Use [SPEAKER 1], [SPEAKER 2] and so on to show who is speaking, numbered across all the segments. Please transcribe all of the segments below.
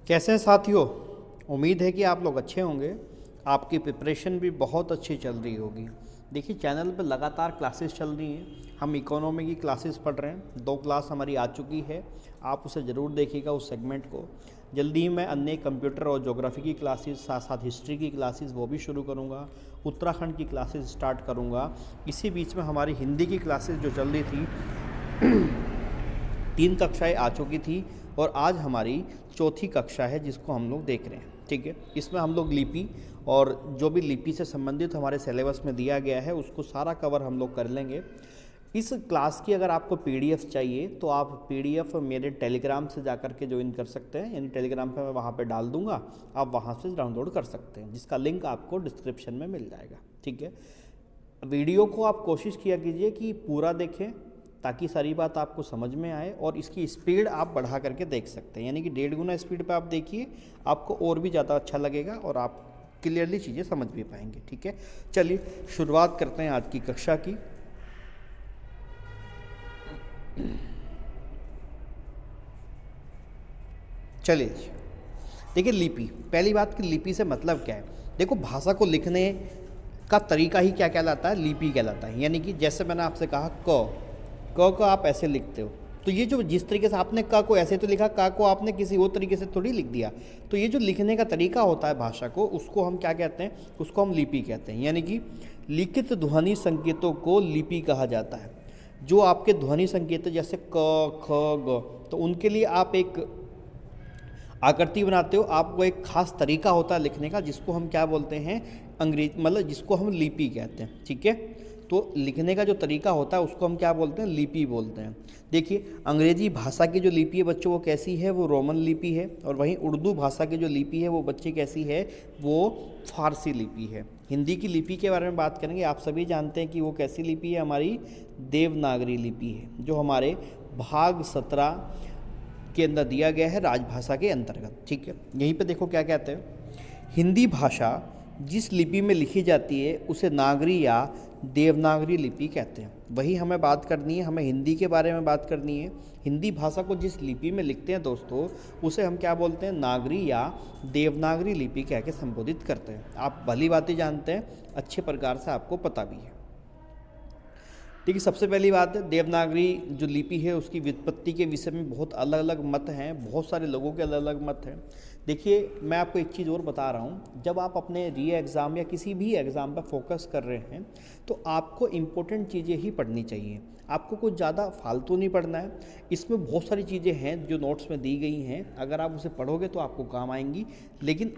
[SPEAKER 1] कैसे हैं साथियों। उम्मीद है कि आप लोग अच्छे होंगे। आपकी प्रिपरेशन भी बहुत अच्छी चल रही होगी। देखिए चैनल पर लगातार क्लासेस चल रही हैं। हम इकोनॉमी की क्लासेस पढ़ रहे हैं। 2 क्लास हमारी आ चुकी है, आप उसे ज़रूर देखिएगा उस सेगमेंट को। जल्दी ही मैं अन्य कंप्यूटर और ज्योग्राफी की क्लासेस, साथ साथ हिस्ट्री की क्लासेस वो भी शुरू करूँगा। उत्तराखंड की क्लासेस स्टार्ट करूँगा। इसी बीच में हमारी हिंदी की क्लासेस जो चल रही थी 3 कक्षाएँ आ चुकी थी और आज हमारी चौथी कक्षा है जिसको हम लोग देख रहे हैं। ठीक है, इसमें हम लोग लिपि और जो भी लिपि से संबंधित हमारे सिलेबस में दिया गया है उसको सारा कवर हम लोग कर लेंगे। इस क्लास की अगर आपको पीडीएफ चाहिए तो आप पीडीएफ मेरे टेलीग्राम से जा कर के ज्वाइन कर सकते हैं, यानी टेलीग्राम पे मैं वहाँ पे डाल दूँगा, आप वहाँ से डाउनलोड कर सकते हैं, जिसका लिंक आपको डिस्क्रिप्शन में मिल जाएगा। ठीक है, वीडियो को आप कोशिश किया कीजिए कि पूरा देखें ताकि सारी बात आपको समझ में आए, और इसकी स्पीड आप बढ़ा करके देख सकते हैं, यानी कि 1.5 गुना स्पीड पे आप देखिए, आपको और भी ज़्यादा अच्छा लगेगा और आप क्लियरली चीज़ें समझ भी पाएंगे। ठीक है, चलिए शुरुआत करते हैं आज की कक्षा की। चलिए देखिए, लिपि, पहली बात कि लिपि से मतलब क्या है। देखो, भाषा को लिखने का तरीका ही क्या कहलाता है, लिपि कहलाता है। यानी कि जैसे मैंने आपसे कहा क को आप ऐसे लिखते हो, तो ये जो जिस तरीके से आपने क को ऐसे तो लिखा, क को आपने किसी और तरीके से थोड़ी लिख दिया। तो ये जो लिखने का तरीका होता है भाषा को, उसको हम क्या कहते हैं, उसको हम लिपि कहते हैं। यानी कि लिखित ध्वनि संकेतों को लिपि कहा जाता है। जो आपके ध्वनि संकेत जैसे क, ख, ग, तो उनके लिए आप एक आकृति बनाते हो, आपको एक खास तरीका होता है लिखने का, जिसको हम क्या बोलते हैं, मतलब जिसको हम लिपि कहते हैं। ठीक है, तो लिखने का जो तरीका होता है उसको हम क्या बोलते हैं, लिपि बोलते हैं। देखिए, अंग्रेजी भाषा की जो लिपि है बच्चों वो कैसी है, वो रोमन लिपि है, और वहीं उर्दू भाषा की जो लिपि है वो बच्चे कैसी है, वो फारसी लिपि है। हिंदी की लिपि के बारे में बात करेंगे, आप सभी जानते हैं कि वो कैसी लिपि है, हमारी देवनागरी लिपि है, जो हमारे भाग 17 के अंदर दिया गया है, राजभाषा के अंतर्गत। ठीक है, यहीं पे देखो क्या कहते हैं, हिंदी भाषा जिस लिपि में लिखी जाती है उसे नागरी या देवनागरी लिपि कहते हैं। वही हमें बात करनी है, हमें हिंदी के बारे में बात करनी है। हिंदी भाषा को जिस लिपि में लिखते हैं दोस्तों, उसे हम क्या बोलते हैं, नागरी या देवनागरी लिपि कह के संबोधित करते हैं। आप भली बातें जानते हैं, अच्छे प्रकार से आपको पता भी है। देखिए, सबसे पहली बात है, देवनागरी जो लिपि है उसकी व्युत्पत्ति के विषय में बहुत अलग अलग मत हैं, बहुत सारे लोगों के अलग अलग मत हैं। देखिए, मैं आपको एक चीज़ और बता रहा हूँ, जब आप अपने री एग्ज़ाम या किसी भी एग्ज़ाम पर फोकस कर रहे हैं तो आपको इम्पोर्टेंट चीज़ें ही पढ़नी चाहिए, आपको कुछ ज़्यादा फालतू नहीं पढ़ना है। इसमें बहुत सारी चीज़ें हैं जो नोट्स में दी गई हैं, अगर आप उसे पढ़ोगे तो आपको काम आएंगी, लेकिन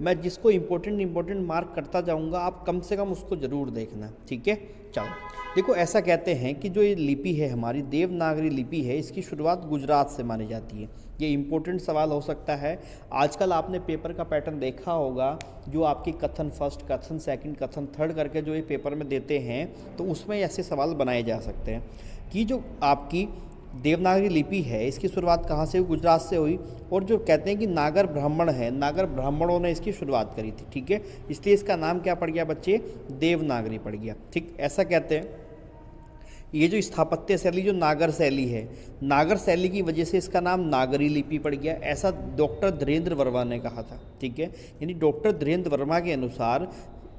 [SPEAKER 1] मैं जिसको इम्पोर्टेंट मार्क करता जाऊँगा, आप कम से कम उसको ज़रूर देखना। ठीक है, चलो देखो, ऐसा कहते हैं कि जो ये लिपि है हमारी देवनागरी लिपि है, इसकी शुरुआत गुजरात से मानी जाती है। ये इम्पोर्टेंट सवाल हो सकता है। आजकल आपने पेपर का पैटर्न देखा होगा, जो आपकी कथन फर्स्ट, कथन सेकंड, कथन थर्ड करके जो ये पेपर में देते हैं, तो उसमें ऐसे सवाल बनाए जा सकते हैं कि जो आपकी देवनागरी लिपि है इसकी शुरुआत कहाँ से हुई, गुजरात से हुई। और जो कहते हैं कि नागर ब्राह्मण है, नागर ब्राह्मणों ने इसकी शुरुआत करी थी। ठीक है, इसलिए इसका नाम क्या पड़ गया बच्चे, देवनागरी पड़ गया। ठीक, ऐसा कहते हैं। ये जो स्थापत्य शैली जो नागर शैली है, नागर शैली की वजह से इसका नाम नागरी लिपि पड़ गया, ऐसा डॉक्टर धीरेन्द्र वर्मा ने कहा था। ठीक है, यानी डॉक्टर धीरेन्द्र वर्मा के अनुसार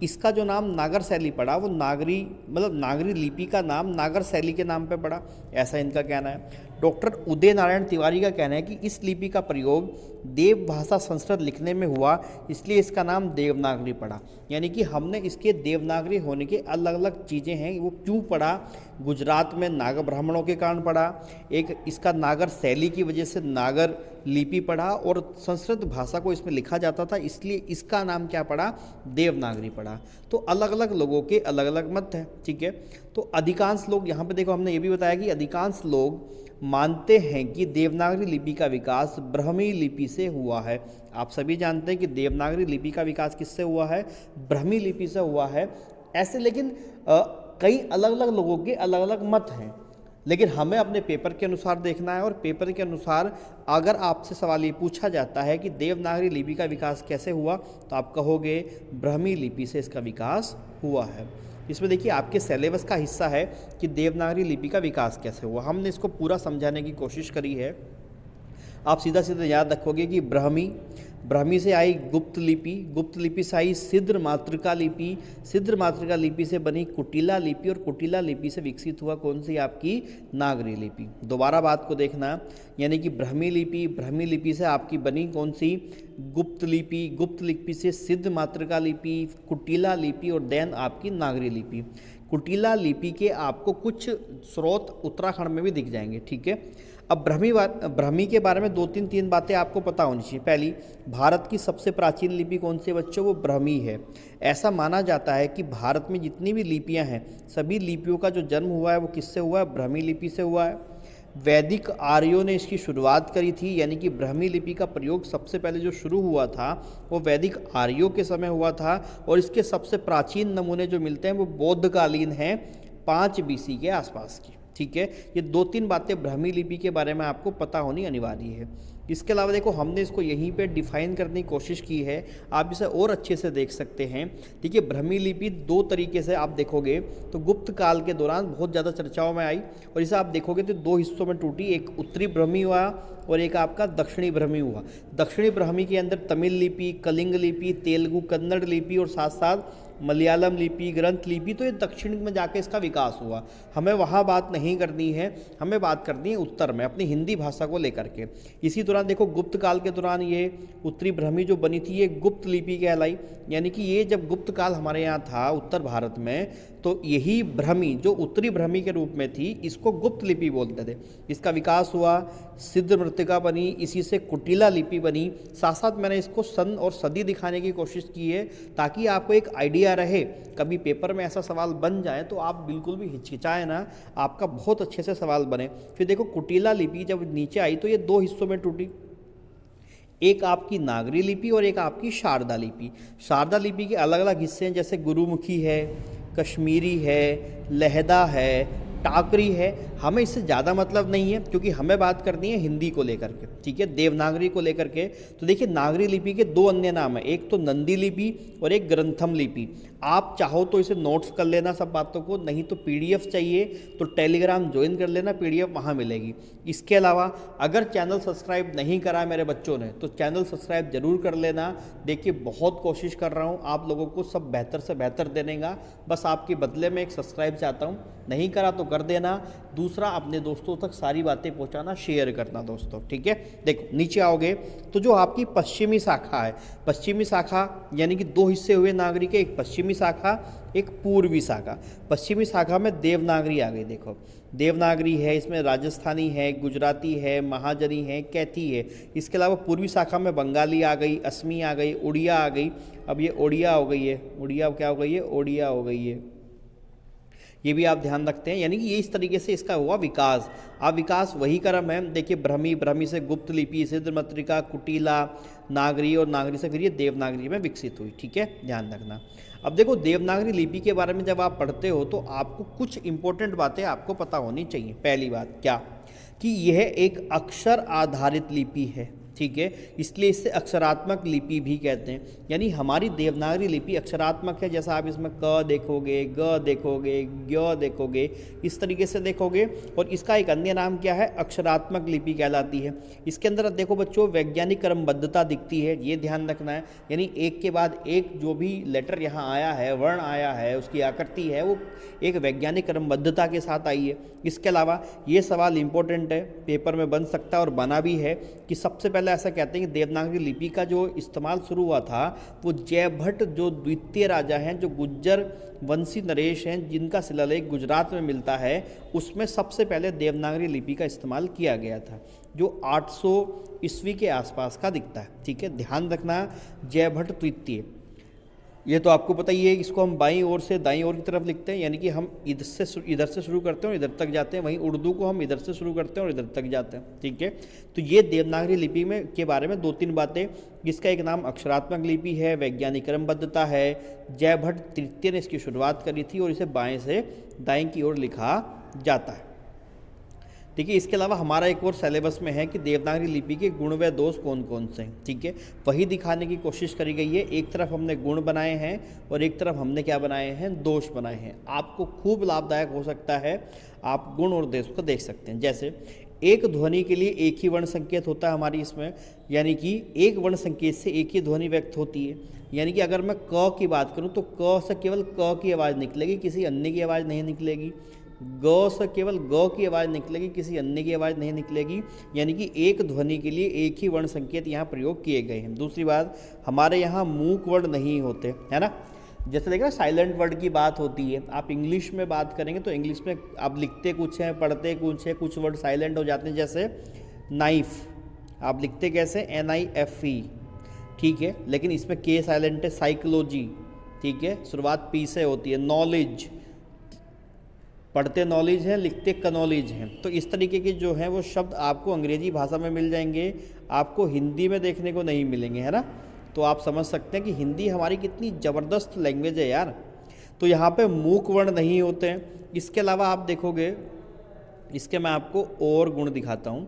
[SPEAKER 1] इसका जो नाम नागर शैली पड़ा वो नागरी लिपि का नाम नागर शैली के नाम पे पड़ा, ऐसा इनका कहना है। डॉक्टर उदय नारायण तिवारी का कहना है कि इस लिपि का प्रयोग देव भाषा संस्कृत लिखने में हुआ, इसलिए इसका नाम देवनागरी पड़ा। यानी कि हमने इसके देवनागरी होने के अलग अलग चीज़ें हैं, वो क्यों पड़ा, गुजरात में नागर ब्राह्मणों के कारण पड़ा, एक इसका नागर शैली की वजह से नागर लिपि पड़ा, और संस्कृत भाषा को इसमें लिखा जाता था, इसलिए इसका नाम क्या पड़ा, देवनागरी पड़ा। तो अलग अलग लोगों के अलग अलग मत हैं। ठीक है, तो अधिकांश लोग, यहाँ पे देखो हमने ये भी बताया कि अधिकांश लोग मानते हैं कि देवनागरी लिपि का विकास ब्राह्मी लिपि से हुआ है। आप सभी जानते हैं कि देवनागरी लिपि का विकास किससे हुआ है, ब्राह्मी लिपि से हुआ है। ऐसे लेकिन कई अलग अलग लोगों के अलग अलग मत हैं, लेकिन हमें अपने पेपर के अनुसार देखना है। और पेपर के अनुसार अगर आपसे सवाल ये पूछा जाता है कि देवनागरी लिपि का विकास कैसे हुआ, तो आप कहोगे ब्राह्मी लिपि से इसका विकास हुआ है। इसमें देखिए आपके सिलेबस का हिस्सा है कि देवनागरी लिपि का विकास कैसे हुआ, हमने इसको पूरा समझाने की कोशिश करी है। आप सीधा सीधा याद रखोगे कि ब्राह्मी, ब्राह्मी से आई गुप्त लिपि, गुप्त लिपि से आई सिद्र मातृका लिपि, सिद्र मातृका लिपि से बनी कुटिला लिपि, और कुटिला लिपि से विकसित हुआ कौन सी आपकी नागरी लिपि। दोबारा बात को देखना, यानी कि ब्राह्मी लिपि, ब्राह्मी लिपि से आपकी बनी कौन सी गुप्त लिपि, गुप्त लिपि से सिद्ध मातृका लिपि, कुटिला लिपि और देन आपकी नागरी लिपि। कुटिला लिपि के आपको कुछ स्रोत उत्तराखंड में भी दिख जाएंगे, ठीक है। अब ब्राह्मी के बारे में 2-3 बातें आपको पता होनी चाहिए। पहली, भारत की सबसे प्राचीन लिपि कौन सी है बच्चों, वो ब्राह्मी है। ऐसा माना जाता है कि भारत में जितनी भी लिपियां हैं, सभी लिपियों का जो जन्म हुआ है वो किससे हुआ है, ब्राह्मी लिपि से हुआ है। वैदिक आर्यों ने इसकी शुरुआत करी थी, यानी कि ब्राह्मी लिपि का प्रयोग सबसे पहले जो शुरू हुआ था वो वैदिक आर्यों के समय हुआ था, और इसके सबसे प्राचीन नमूने जो मिलते हैं वो बौद्धकालीन हैं, 5 BC के आसपास की, ठीक है। ये 2-3 बातें ब्राह्मी लिपि के बारे में आपको पता होनी अनिवार्य है। इसके अलावा देखो, हमने इसको यहीं पे डिफाइन करने की कोशिश की है, आप इसे और अच्छे से देख सकते हैं। देखिए, ब्राह्मी लिपि 2 तरीके से आप देखोगे तो गुप्त काल के दौरान बहुत ज़्यादा चर्चाओं में आई, और इसे आप देखोगे तो 2 हिस्सों में टूटी, एक उत्तरी ब्राह्मी हुआ और एक आपका दक्षिणी ब्राह्मी हुआ। दक्षिणी ब्राह्मी के अंदर तमिल लिपि, कलिंग लिपि, तेलुगु कन्नड़ लिपि और साथ साथ मलयालम लिपि, ग्रंथ लिपि, तो ये दक्षिण में जाके इसका विकास हुआ। हमें वहाँ बात नहीं करनी है, हमें बात करनी है उत्तर में अपनी हिंदी भाषा को लेकर के। इसी दौरान देखो, गुप्त काल के दौरान ये उत्तरी ब्राह्मी जो बनी थी ये गुप्त लिपि कहलाई, यानी कि ये जब गुप्त काल हमारे यहाँ था उत्तर भारत में, तो यही ब्राह्मी जो उत्तरी ब्राह्मी के रूप में थी इसको गुप्त लिपि बोलते थे। इसका विकास हुआ, सिद्ध मृतिका बनी, इसी से कुटिला लिपि बनी। साथ साथ मैंने इसको सन और सदी दिखाने की कोशिश की है ताकि आपको एक आइडिया रहे, कभी पेपर में ऐसा सवाल बन जाए तो आप बिल्कुल भी हिचकिचाए ना, आपका बहुत अच्छे से सवाल बने। फिर देखो, कुटिला लिपि जब नीचे आई तो ये 2 हिस्सों में टूटी, एक आपकी नागरी लिपि और एक आपकी शारदा लिपि। शारदा लिपि के अलग अलग हिस्से हैं, जैसे गुरुमुखी है, कश्मीरी है, लहदा है, टाकरी है। हमें इससे ज़्यादा मतलब नहीं है क्योंकि हमें बात करनी है हिंदी को लेकर के, ठीक है, देवनागरी को लेकर के। तो देखिए, नागरी लिपि के 2 अन्य नाम हैं, एक तो नंदी लिपि और एक ग्रंथम लिपि। आप चाहो तो इसे नोट्स कर लेना सब बातों को, नहीं तो PDF चाहिए तो टेलीग्राम ज्वाइन कर लेना, PDF वहाँ मिलेगी। इसके अलावा अगर चैनल सब्सक्राइब नहीं करा है मेरे बच्चों ने तो चैनल सब्सक्राइब जरूर कर लेना। देखिए, बहुत कोशिश कर रहा हूँ आप लोगों को सब बेहतर से बेहतर देने का, बस आपके बदले में एक सब्सक्राइब चाहता हूँ। नहीं करा तो कर देना। दूसरा, अपने दोस्तों तक सारी बातें पहुँचाना, शेयर करना दोस्तों, ठीक है। देखो, नीचे आओगे तो जो आपकी पश्चिमी शाखा है, पश्चिमी शाखा यानी कि 2 हिस्से हुए नागरी के, एक पश्चिमी शाखा एक पूर्वी शाखा। पश्चिमी शाखा में देवनागरी आ गई। देखो, देवनागरी है, इसमें राजस्थानी है, गुजराती है, महाजनी है, कैथी है। इसके अलावा पूर्वी शाखा में बंगाली आ गई, असमी आ गई, उड़िया आ गई। अब ये ओडिया हो गई है, उड़िया क्या हो गई है, ओडिया हो गई है। ये भी आप ध्यान रखते हैं, यानी कि ये इस तरीके से इसका हुआ विकास। अब विकास वही क्रम है। देखिए, ब्राह्मी, ब्राह्मी से गुप्त लिपि, सिद्ध मातृका, कुटिला, नागरी और नागरी से फिर ये देवनागरी में विकसित हुई, ठीक है, ध्यान रखना। अब देखो, देवनागरी लिपि के बारे में जब आप पढ़ते हो तो आपको कुछ इंपॉर्टेंट बातें आपको पता होनी चाहिए। पहली बात क्या, कि यह एक अक्षर आधारित लिपि है, ठीक है, इसलिए इसे अक्षरात्मक लिपि भी कहते हैं। यानी हमारी देवनागरी लिपि अक्षरात्मक है, जैसा आप इसमें क देखोगे, ग देखोगे, ज्ञ देखोगे, इस तरीके से देखोगे। और इसका एक अन्य नाम क्या है, अक्षरात्मक लिपि कहलाती है। इसके अंदर देखो बच्चों, वैज्ञानिक क्रमबद्धता दिखती है, ये ध्यान रखना है। यानी एक के बाद एक जो भी लेटर यहाँ आया है, वर्ण आया है, उसकी आकृति है, वो एक वैज्ञानिक क्रमबद्धता के साथ आई है। इसके अलावा ये सवाल इम्पोर्टेंट है, पेपर में बन सकता है और बना भी है, कि सबसे पहले ऐसा कहते हैं कि देवनागरी लिपि का जो इस्तेमाल शुरू हुआ था वो जयभट्ट जो द्वितीय राजा हैं, जो गुज्जर वंशी नरेश हैं, जिनका शिलालेख गुजरात में मिलता है, उसमें सबसे पहले देवनागरी लिपि का इस्तेमाल किया गया था, जो 800 ईस्वी के आसपास का दिखता है, ठीक है, ध्यान रखना। जयभट्ट द्वितीय, ये तो आपको पता ही है, इसको हम बाईं ओर से दाईं ओर की तरफ लिखते हैं, यानी कि हम इधर से शुरू करते हैं और इधर तक जाते हैं। वहीं उर्दू को हम इधर से शुरू करते हैं और इधर तक जाते हैं, ठीक है। तो ये देवनागरी लिपि में के बारे में 2-3 बातें। इसका एक नाम अक्षरात्मक लिपि है, वैज्ञानिक क्रमबद्धता है, जयभट्ट तृतीय ने इसकी शुरुआत करी थी और इसे बाएँ से दाएँ की ओर लिखा जाता है। देखिए, इसके अलावा हमारा एक और सिलेबस में है कि देवनागरी लिपि के गुण व दोष कौन कौन से हैं, ठीक है, वही दिखाने की कोशिश करी गई है। एक तरफ हमने गुण बनाए हैं और एक तरफ हमने क्या बनाए हैं, दोष बनाए हैं। आपको खूब लाभदायक हो सकता है, आप गुण और दोष को देख सकते हैं। जैसे एक ध्वनि के लिए एक ही वर्ण संकेत होता है हमारी इसमें, यानी कि एक वर्ण संकेत से एक ही ध्वनि व्यक्त होती है। यानी कि अगर मैं क की बात करूं तो क से केवल क की आवाज़ निकलेगी, किसी अन्य की आवाज़ नहीं निकलेगी। ग से केवल ग की आवाज़ निकलेगी, किसी अन्य की आवाज़ नहीं निकलेगी। यानी कि एक ध्वनि के लिए एक ही वर्ण संकेत यहाँ प्रयोग किए गए हैं। दूसरी बात, हमारे यहाँ मूक वर्ण नहीं होते, है ना। जैसे देखना साइलेंट वर्ड की बात होती है, आप इंग्लिश में बात करेंगे तो इंग्लिश में आप लिखते कुछ हैं, पढ़ते कुछ है, कुछ वर्ड साइलेंट हो जाते हैं। जैसे नाइफ, आप लिखते कैसे, NIFE, ठीक है, लेकिन इसमें के साइलेंट है। साइकोलॉजी, ठीक है, शुरुआत पी से होती है। नॉलेज, पढ़ते नॉलेज है, लिखते कनॉलेज हैं। तो इस तरीके के जो हैं वो शब्द आपको अंग्रेजी भाषा में मिल जाएंगे, आपको हिंदी में देखने को नहीं मिलेंगे, है ना। तो आप समझ सकते हैं कि हिंदी हमारी कितनी ज़बरदस्त लैंग्वेज है यार। तो यहाँ पे मूक वर्ण नहीं होते हैं। इसके अलावा आप देखोगे, इसके मैं आपको और गुण दिखाता हूँ।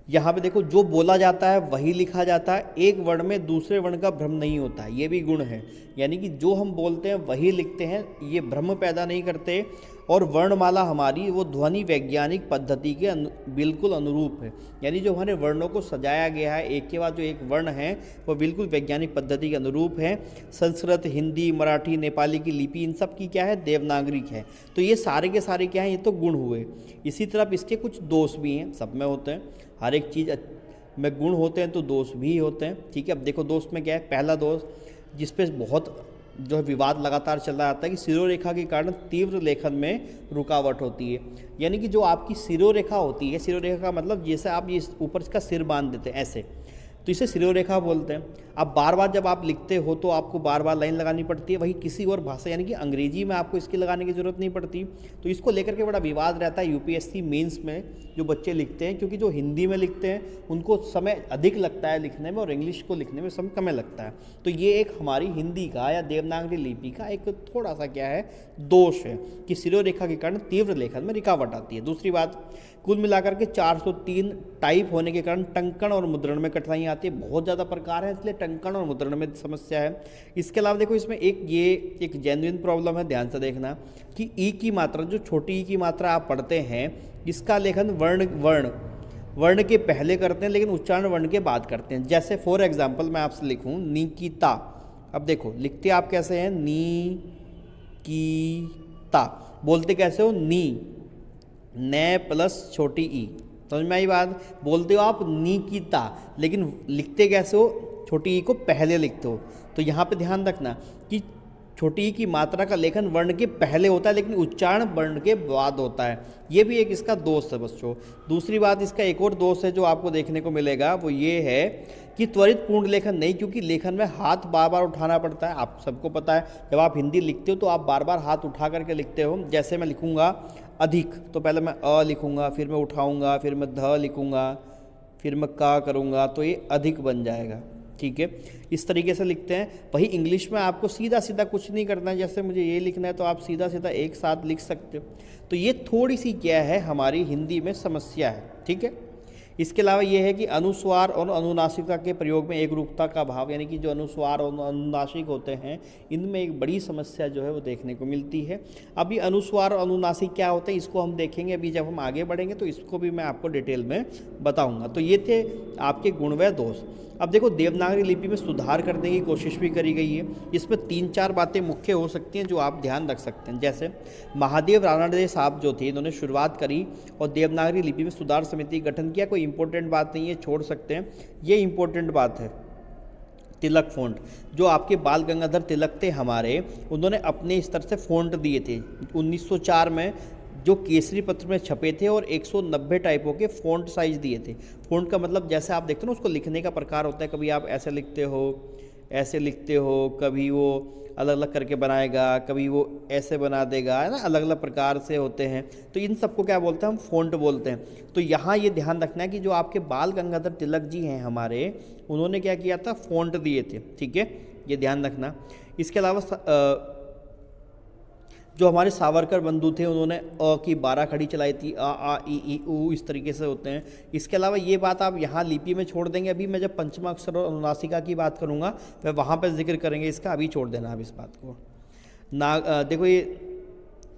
[SPEAKER 1] यहाँ पे देखो, जो बोला जाता है वही लिखा जाता है, एक वर्ण में दूसरे वर्ण का भ्रम नहीं होता है, ये भी गुण है। यानी कि जो हम बोलते हैं वही लिखते हैं, ये भ्रम पैदा नहीं करते। और वर्णमाला हमारी वो ध्वनि वैज्ञानिक पद्धति के बिल्कुल अनुरूप है। यानी जो हमारे वर्णों को सजाया गया है एक के बाद जो एक वर्ण है वो बिल्कुल वैज्ञानिक पद्धति के अनुरूप है। संस्कृत, हिंदी, मराठी, नेपाली की लिपि, इन सब की क्या है, देवनागरिक है। तो ये सारे के सारे क्या हैं, ये तो गुण हुए। इसी तरह इसके कुछ दोष भी हैं, सब में होते हैं, हर एक चीज़ में गुण होते हैं तो दोष भी होते हैं, ठीक है। अब देखो दोष में क्या है, पहला दोष जिस पे बहुत जो है विवाद लगातार चल रहा आता है कि सिरोरेखा के कारण तीव्र लेखन में रुकावट होती है। यानी कि जो आपकी सिरोरेखा होती है, सिरोरेखा का मतलब जैसे आप ये ऊपर इसका सिर बांध देते हैं ऐसे, तो इसे सिरोरेखा बोलते हैं। अब बार बार जब आप लिखते हो तो आपको बार बार लाइन लगानी पड़ती है, वही किसी और भाषा यानी कि अंग्रेजी में आपको इसकी लगाने की ज़रूरत नहीं पड़ती। तो इसको लेकर के बड़ा विवाद रहता है यूपीएससी मेंस में जो बच्चे लिखते हैं, क्योंकि जो हिंदी में लिखते हैं उनको समय अधिक लगता है लिखने में और इंग्लिश को लिखने में समय कम लगता है। तो ये एक हमारी हिंदी का या देवनागरी लिपि का एक थोड़ा सा क्या है, दोष है कि सिरोरेखा के कारण तीव्र लेखन में रुकावट आती है। दूसरी बात, कुल मिलाकर के 403 टाइप होने के कारण टंकण और मुद्रण में कठिनाई आती है। बहुत ज़्यादा प्रकार है, इसलिए टंकण और मुद्रण में समस्या है। इसके अलावा देखो इसमें एक जेन्युइन प्रॉब्लम है, ध्यान से देखना कि ई की मात्रा, जो छोटी ई की मात्रा आप पढ़ते हैं, इसका लेखन वर्ण के पहले करते हैं लेकिन उच्चारण वर्ण के बाद करते हैं। जैसे फॉर एग्जाम्पल मैं आपसे लिखूँ निकिता, अब देखो लिखते आप कैसे हैं, नी की ता, बोलते कैसे हो, नी ने प्लस छोटी ई, समझ में आई बात। बोलते हो आप निकिता, लेकिन लिखते कैसे हो, छोटी ई को पहले लिखते हो। तो यहाँ पे ध्यान रखना कि छोटी ई की मात्रा का लेखन वर्ण के पहले होता है लेकिन उच्चारण वर्ण के बाद होता है। ये भी एक इसका दोष है बच्चों। दूसरी बात, इसका एक और दोष है जो आपको देखने को मिलेगा, वो ये है कि त्वरित पूर्ण लेखन नहीं, क्योंकि लेखन में हाथ बार बार उठाना पड़ता है। आप सबको पता है जब आप हिंदी लिखते हो तो आप बार बार हाथ उठा करके लिखते हो। जैसे मैं लिखूँगा अधिक, तो पहले मैं अ लिखूँगा, फिर मैं उठाऊँगा, फिर मैं ध लिखूँगा, फिर मैं का करूँगा, तो ये अधिक बन जाएगा, ठीक है। इस तरीके से लिखते हैं। वही इंग्लिश में आपको सीधा सीधा कुछ नहीं करना है, जैसे मुझे ये लिखना है तो आप सीधा सीधा एक साथ लिख सकते हो। तो ये थोड़ी सी क्या है, हमारी हिंदी में समस्या है, ठीक है। इसके अलावा ये है कि अनुस्वार और अनुनासिका के प्रयोग में एक रूपता का अभाव, यानी कि जो अनुस्वार और अनुनासिक होते हैं इनमें एक बड़ी समस्या जो है वो देखने को मिलती है। अभी अनुस्वार और अनुनासिक क्या होते हैं इसको हम देखेंगे, अभी जब हम आगे बढ़ेंगे तो इसको भी मैं आपको डिटेल में बताऊंगा। तो ये थे आपके गुण व दोष। अब देखो देवनागरी लिपि में सुधार करने की कोशिश भी करी गई है। इसमें 3-4 बातें मुख्य हो सकती हैं जो आप ध्यान रख सकते हैं। जैसे महादेव रानडे साहब जो थे, इन्होंने शुरुआत करी और देवनागरी लिपि में सुधार समिति गठन किया। कोई इंपॉर्टेंट बात नहीं है, छोड़ सकते हैं। ये इंपॉर्टेंट बात है, तिलक फ़ॉन्ट जो आपके बाल गंगाधर तिलक थे हमारे, उन्होंने अपने स्तर से फ़ॉन्ट दिए थे 1904 में, जो केसरी पत्र में छपे थे और 190 टाइपों के फ़ॉन्ट साइज़ दिए थे। फ़ॉन्ट का मतलब जैसे आप देखते हो ना, उसको लिखने का प्रकार होता है, कभी आप ऐसे लिखते हो, ऐसे लिखते हो, कभी वो अलग अलग करके बनाएगा, कभी वो ऐसे बना देगा, है ना, अलग अलग प्रकार से होते हैं। तो इन सबको क्या बोलते हैं, हम फ़ॉन्ट बोलते हैं। तो यहाँ ये ध्यान रखना है कि जो आपके बाल गंगाधर तिलक जी हैं हमारे, उन्होंने क्या किया था, फ़ॉन्ट दिए थे, ठीक है, ये ध्यान रखना। इसके अलावा जो हमारे सावरकर बंधु थे, उन्होंने अ की 12 खड़ी चलाई थी, अ आ इ ई उ, इस तरीके से होते हैं। इसके अलावा ये बात आप यहाँ लिपि में छोड़ देंगे, अभी मैं जब पंचमा अक्षर और अनुनासिका की बात करूँगा वह वहाँ पर जिक्र करेंगे इसका, अभी छोड़ देना आप इस बात को। देखो ये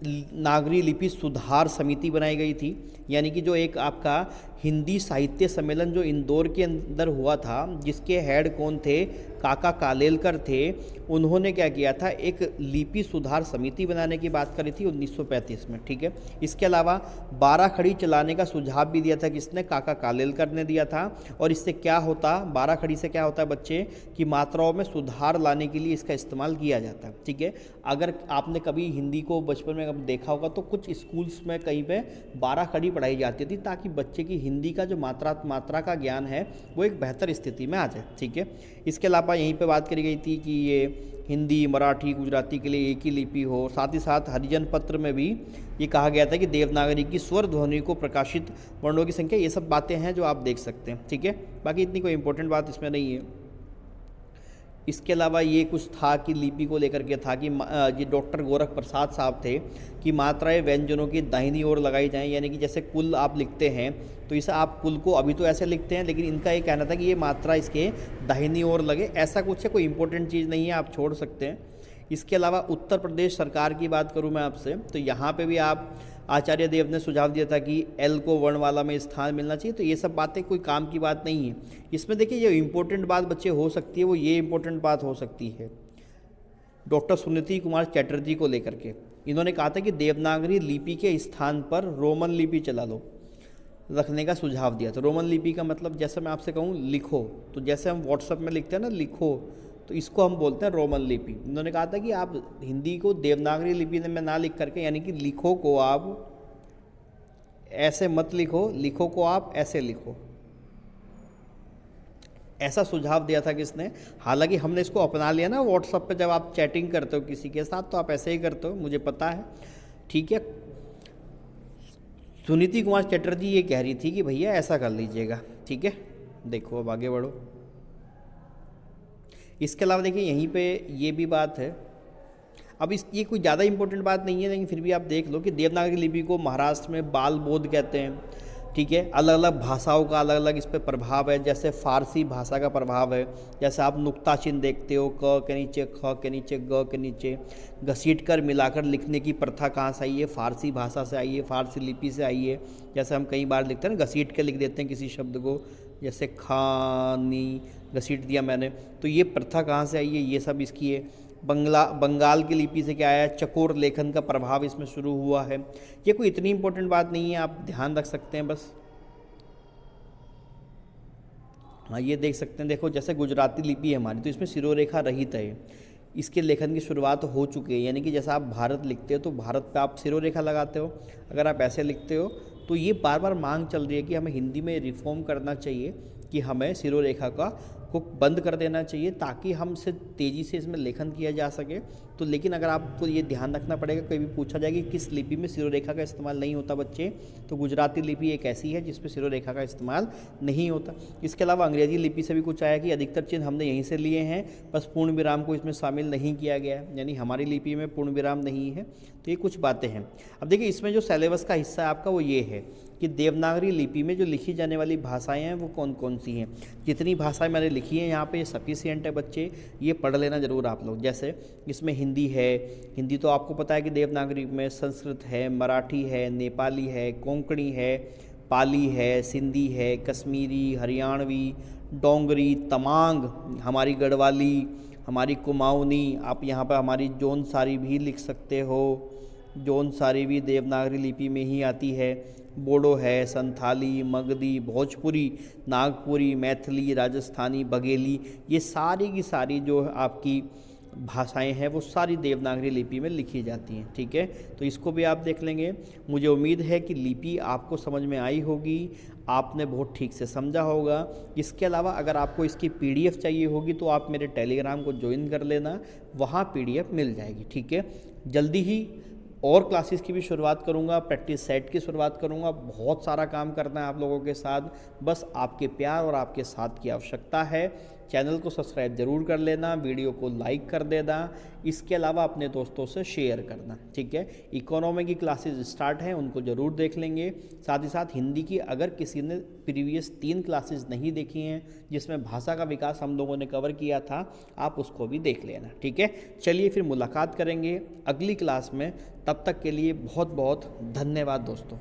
[SPEAKER 1] नागरी लिपि सुधार समिति बनाई गई थी, यानी कि जो एक आपका हिंदी साहित्य सम्मेलन जो इंदौर के अंदर हुआ था, जिसके हेड कौन थे, काका कालेलकर थे। उन्होंने क्या किया था, एक लिपि सुधार समिति बनाने की बात करी थी 1935 में, ठीक है। इसके अलावा 12 खड़ी चलाने का सुझाव भी दिया था, किसने, काका कालेलकर ने दिया था। और इससे क्या होता, 12 खड़ी से क्या होता है बच्चे, कि मात्राओं में सुधार लाने के लिए इसका इस्तेमाल किया जाता है, ठीक है। अगर आपने कभी हिंदी को बचपन में कभी देखा होगा तो कुछ स्कूल्स में कहीं पे 12 खड़ी पढ़ाई जाती थी, ताकि बच्चे की हिंदी का जो मात्रा का ज्ञान है वो एक बेहतर स्थिति में आ जाए, ठीक है। इसके अलावा यहीं पे बात करी गई थी कि ये हिंदी, मराठी, गुजराती के लिए एक ही लिपि हो। साथ ही साथ हरिजन पत्र में भी ये कहा गया था कि देवनागरी की स्वर ध्वनि को प्रकाशित वर्णों की संख्या, ये सब बातें हैं जो आप देख सकते हैं, ठीक है। बाकी इतनी कोई इंपॉर्टेंट बात इसमें नहीं है। इसके अलावा ये कुछ था कि लिपि को लेकर के था कि ये डॉक्टर गोरख प्रसाद साहब थे कि मात्राएं व्यंजनों की दाहिनी ओर लगाई जाएं, यानी कि जैसे कुल आप लिखते हैं तो इसे आप कुल को अभी तो ऐसे लिखते हैं, लेकिन इनका ये कहना था कि ये मात्रा इसके दाहिनी ओर लगे। ऐसा कुछ है, कोई इंपॉर्टेंट चीज़ नहीं है, आप छोड़ सकते हैं। इसके अलावा उत्तर प्रदेश सरकार की बात करूं मैं आपसे, तो यहाँ पे भी आप आचार्य देव ने सुझाव दिया था कि एल को वर्णमाला में स्थान मिलना चाहिए। तो ये सब बातें कोई काम की बात नहीं है। इसमें देखिए ये इंपॉर्टेंट बात बच्चे हो सकती है, वो ये इंपॉर्टेंट बात हो सकती है डॉक्टर सुनीति कुमार चैटर्जी को लेकर के। इन्होंने कहा था कि देवनागरी लिपि के स्थान पर रोमन लिपि चला लो, रखने का सुझाव दिया था। रोमन लिपि का मतलब, जैसे मैं आपसे कहूँ लिखो, तो जैसे हम व्हाट्सएप में लिखते हैं ना लिखो, तो इसको हम बोलते हैं रोमन लिपि। इन्होंने कहा था कि आप हिंदी को देवनागरी लिपि में ना लिख करके, यानी कि लिखो को आप ऐसे मत लिखो, लिखो को आप ऐसे लिखो, ऐसा सुझाव दिया था किसने। हालांकि हमने इसको अपना लिया ना व्हाट्सएप पे, जब आप चैटिंग करते हो किसी के साथ तो आप ऐसे ही करते हो, मुझे पता है, ठीक है। सुनीति कुमार चैटर्जी ये कह रही थी कि भैया ऐसा कर लीजिएगा, ठीक है। देखो अब आगे बढ़ो। इसके अलावा देखिए यहीं पे ये भी बात है, अब ये कोई ज़्यादा इंपॉर्टेंट बात नहीं है, लेकिन फिर भी आप देख लो कि देवनागरी लिपि को महाराष्ट्र में बाल बोध कहते हैं, ठीक है। अलग अलग भाषाओं का अलग अलग इस पर प्रभाव है, जैसे फारसी भाषा का प्रभाव है। जैसे आप नुक्ता चिन्ह देखते हो, क के नीचे, ख के नीचे, ग के नीचे घसीट कर मिलाकर लिखने की प्रथा कहाँ से आई है, फारसी भाषा से आई है, फारसी लिपि से आई है। जैसे हम कई बार लिखते हैं ना, घसीट के लिख देते हैं किसी शब्द को, जैसे खानी घसीट दिया मैंने, तो ये प्रथा कहाँ से आई है, ये सब इसकी है। बंगाल की लिपि से क्या आया, चकोर लेखन का प्रभाव इसमें शुरू हुआ है। ये कोई इतनी इंपॉर्टेंट बात नहीं है, आप ध्यान रख सकते हैं बस। हाँ ये देख सकते हैं, देखो जैसे गुजराती लिपि है हमारी, तो इसमें सिरोरेखा रहित है, इसके लेखन की शुरुआत हो चुकी है। यानी कि जैसा आप भारत लिखते हो तो भारत पे आप सिरोरेखा लगाते हो, अगर आप ऐसे लिखते हो तो ये बार बार मांग चल रही है कि हमें हिंदी में रिफॉर्म करना चाहिए, कि हमें सिरोरेखा को बंद कर देना चाहिए, ताकि हमसे तेज़ी से इसमें लेखन किया जा सके। तो लेकिन अगर आपको ये ध्यान रखना पड़ेगा, कभी पूछा जाए कि किस लिपि में सिरोरेखा का इस्तेमाल नहीं होता बच्चे, तो गुजराती लिपि एक ऐसी है जिसमें सिरोरेखा का इस्तेमाल नहीं होता। इसके अलावा अंग्रेजी लिपि से भी कुछ आया कि अधिकतर चिन्ह हमने यहीं से लिए हैं, बस पूर्ण विराम को इसमें शामिल नहीं किया गया है, यानी हमारी लिपि में पूर्ण विराम नहीं है। तो ये कुछ बातें हैं। अब देखिए इसमें जो सिलेबस का हिस्सा है आपका वो ये है कि देवनागरी लिपि में जो लिखी जाने वाली भाषाएं हैं वो कौन कौन सी हैं। जितनी भाषाएं मैंने लिखी हैं यहाँ पे सफिशिएंट है बच्चे, ये पढ़ लेना ज़रूर आप लोग। जैसे इसमें हिंदी है, हिंदी तो आपको पता है कि देवनागरी में, संस्कृत है, मराठी है, नेपाली है, कोंकणी है, पाली है, सिंधी है, कश्मीरी, हरियाणवी, डोंगरी, तमांग, हमारी गढ़वाली, हमारी कुमाऊनी, आप यहाँ पर हमारी जौनसारी भी लिख सकते हो, जौनसारी भी देवनागरी लिपि में ही आती है। बोडो है, संथाली, मगधी, भोजपुरी, नागपुरी, मैथिली, राजस्थानी, बघेली, ये सारी की सारी जो आपकी भाषाएं हैं वो सारी देवनागरी लिपि में लिखी जाती हैं, ठीक है। तो इसको भी आप देख लेंगे। मुझे उम्मीद है कि लिपि आपको समझ में आई होगी, आपने बहुत ठीक से समझा होगा। इसके अलावा अगर आपको इसकी पीडीएफ चाहिए होगी तो आप मेरे टेलीग्राम को ज्वाइन कर लेना, वहाँ पीडीएफ मिल जाएगी, ठीक है। जल्दी ही और क्लासेस की भी शुरुआत करूंगा, प्रैक्टिस सेट की शुरुआत करूंगा। बहुत सारा काम करना है आप लोगों के साथ, बस आपके प्यार और आपके साथ की आवश्यकता है। चैनल को सब्सक्राइब जरूर कर लेना, वीडियो को लाइक कर देना, इसके अलावा अपने दोस्तों से शेयर करना, ठीक है। इकोनॉमी की क्लासेस स्टार्ट हैं, उनको ज़रूर देख लेंगे। साथ ही साथ हिंदी की अगर किसी ने प्रीवियस 3 क्लासेस नहीं देखी हैं जिसमें भाषा का विकास हम लोगों ने कवर किया था, आप उसको भी देख लेना, ठीक है। चलिए फिर मुलाकात करेंगे अगली क्लास में, तब तक के लिए बहुत बहुत धन्यवाद दोस्तों।